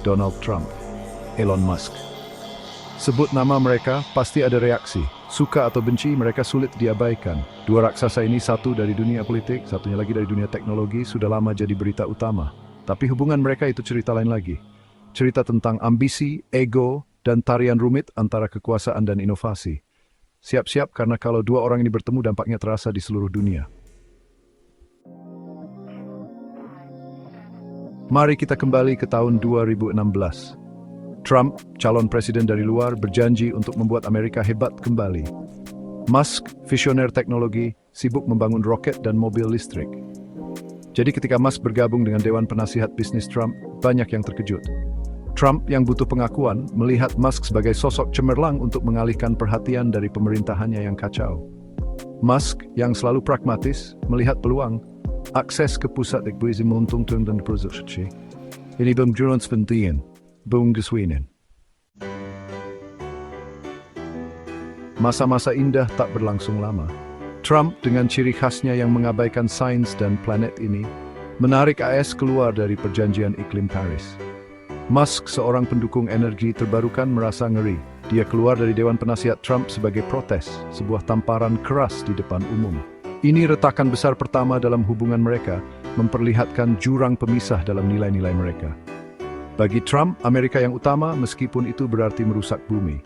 Donald Trump, Elon Musk. Sebut nama mereka, pasti ada reaksi. Suka atau benci, mereka sulit diabaikan. Dua raksasa ini, satu dari dunia politik, satunya lagi dari dunia teknologi, sudah lama jadi berita utama. Tapi hubungan mereka itu cerita lain lagi. Cerita tentang ambisi, ego, dan tarian rumit antara kekuasaan dan inovasi. Siap-siap karena kalau dua orang ini bertemu dampaknya terasa di seluruh dunia. Mari kita kembali ke tahun 2016. Trump, calon presiden dari luar, berjanji untuk membuat Amerika hebat kembali. Musk, visioner teknologi, sibuk membangun roket dan mobil listrik. Jadi ketika Musk bergabung dengan Dewan Penasihat Bisnis Trump, banyak yang terkejut. Trump yang butuh pengakuan melihat Musk sebagai sosok cemerlang untuk mengalihkan perhatian dari pemerintahannya yang kacau. Musk yang selalu pragmatis melihat peluang, akses ke pusat ekonomi menguntungkan dan produksi. Ini berjurus penting. Bung Geswinen. Masa-masa indah tak berlangsung lama. Trump dengan ciri khasnya yang mengabaikan sains dan planet ini, menarik AS keluar dari perjanjian iklim Paris. Musk, seorang pendukung energi terbarukan, merasa ngeri. Dia keluar dari Dewan Penasihat Trump sebagai protes, sebuah tamparan keras di depan umum. Ini retakan besar pertama dalam hubungan mereka, memperlihatkan jurang pemisah dalam nilai-nilai mereka. Bagi Trump, Amerika yang utama meskipun itu berarti merusak bumi.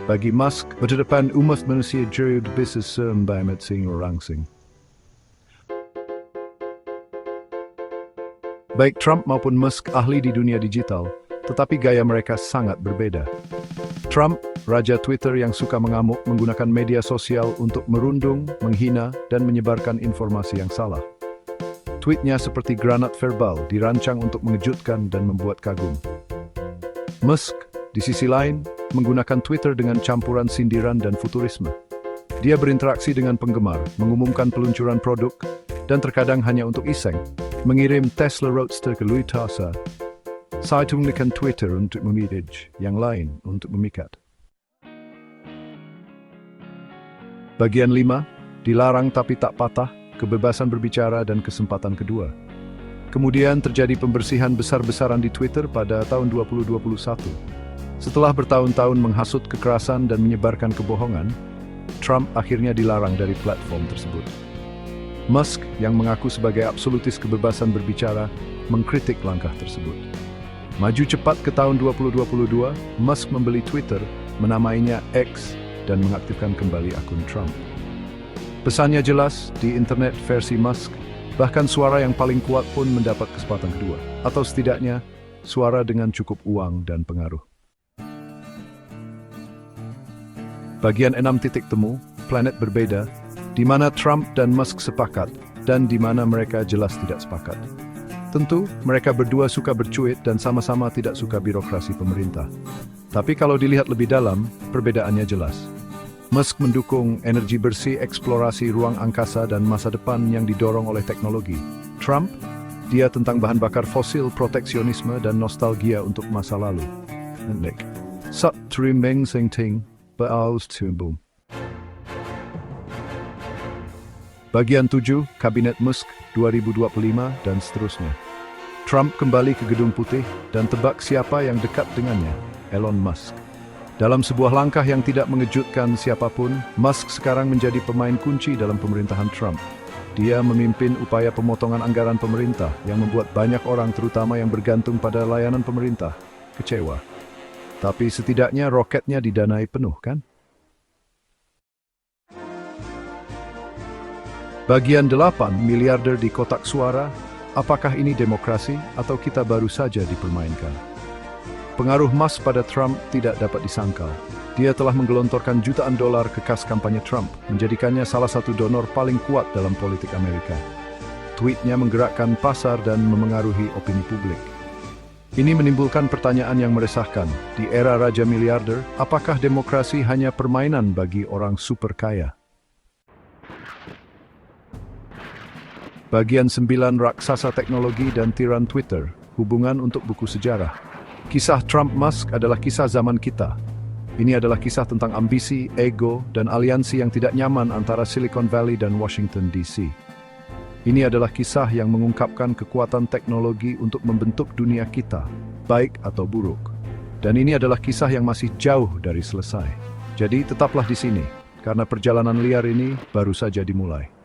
Bagi Musk, masa depan umat manusia jauh bisa seimbang orang asing. Baik Trump maupun Musk ahli di dunia digital, tetapi gaya mereka sangat berbeda. Trump, raja Twitter yang suka mengamuk, menggunakan media sosial untuk merundung, menghina, dan menyebarkan informasi yang salah. Tweetnya seperti granat verbal, dirancang untuk mengejutkan dan membuat kagum. Musk, di sisi lain, menggunakan Twitter dengan campuran sindiran dan futurisme. Dia berinteraksi dengan penggemar, mengumumkan peluncuran produk, dan terkadang hanya untuk iseng, mengirim Tesla Roadster ke Lufthansa. Saya menggunakan Twitter untuk memidaj, yang lain untuk memikat. Bagian 5, dilarang tapi tak patah, kebebasan berbicara dan kesempatan kedua. Kemudian terjadi pembersihan besar-besaran di Twitter pada tahun 2021. Setelah bertahun-tahun menghasut kekerasan dan menyebarkan kebohongan, Trump akhirnya dilarang dari platform tersebut. Musk yang mengaku sebagai absolutis kebebasan berbicara, mengkritik langkah tersebut. Maju cepat ke tahun 2022, Musk membeli Twitter, menamainya X, dan mengaktifkan kembali akun Trump. Pesannya jelas, di internet versi Musk, bahkan suara yang paling kuat pun mendapat kesempatan kedua. Atau setidaknya, suara dengan cukup uang dan pengaruh. Bagian 6 titik temu, planet berbeda, di mana Trump dan Musk sepakat, dan di mana mereka jelas tidak sepakat. Tentu, mereka berdua suka bercuit dan sama-sama tidak suka birokrasi pemerintah. Tapi kalau dilihat lebih dalam, perbedaannya jelas. Musk mendukung energi bersih, eksplorasi ruang angkasa dan masa depan yang didorong oleh teknologi. Trump, dia tentang bahan bakar fosil, proteksionisme, dan nostalgia untuk masa lalu. Sat trimeng sing ting, baaus tumbum. Bagian 7, Kabinet Musk 2025 dan seterusnya. Trump kembali ke Gedung Putih dan tebak siapa yang dekat dengannya, Elon Musk. Dalam sebuah langkah yang tidak mengejutkan siapapun, Musk sekarang menjadi pemain kunci dalam pemerintahan Trump. Dia memimpin upaya pemotongan anggaran pemerintah yang membuat banyak orang, terutama yang bergantung pada layanan pemerintah, kecewa. Tapi setidaknya roketnya didanai penuh, kan? Bagian 8, miliarder di kotak suara, apakah ini demokrasi atau kita baru saja dipermainkan? Pengaruh Musk pada Trump tidak dapat disangkal. Dia telah menggelontorkan jutaan dolar ke kas kampanye Trump, menjadikannya salah satu donor paling kuat dalam politik Amerika. Tweetnya menggerakkan pasar dan memengaruhi opini publik. Ini menimbulkan pertanyaan yang meresahkan. Di era raja miliarder, apakah demokrasi hanya permainan bagi orang super kaya? Bagian 9, raksasa teknologi dan tiran Twitter, hubungan untuk buku sejarah. Kisah Trump-Musk adalah kisah zaman kita. Ini adalah kisah tentang ambisi, ego, dan aliansi yang tidak nyaman antara Silicon Valley dan Washington DC. Ini adalah kisah yang mengungkapkan kekuatan teknologi untuk membentuk dunia kita. baik atau buruk. Dan ini adalah kisah yang masih jauh dari selesai. Jadi tetaplah di sini, karena perjalanan liar ini baru saja dimulai.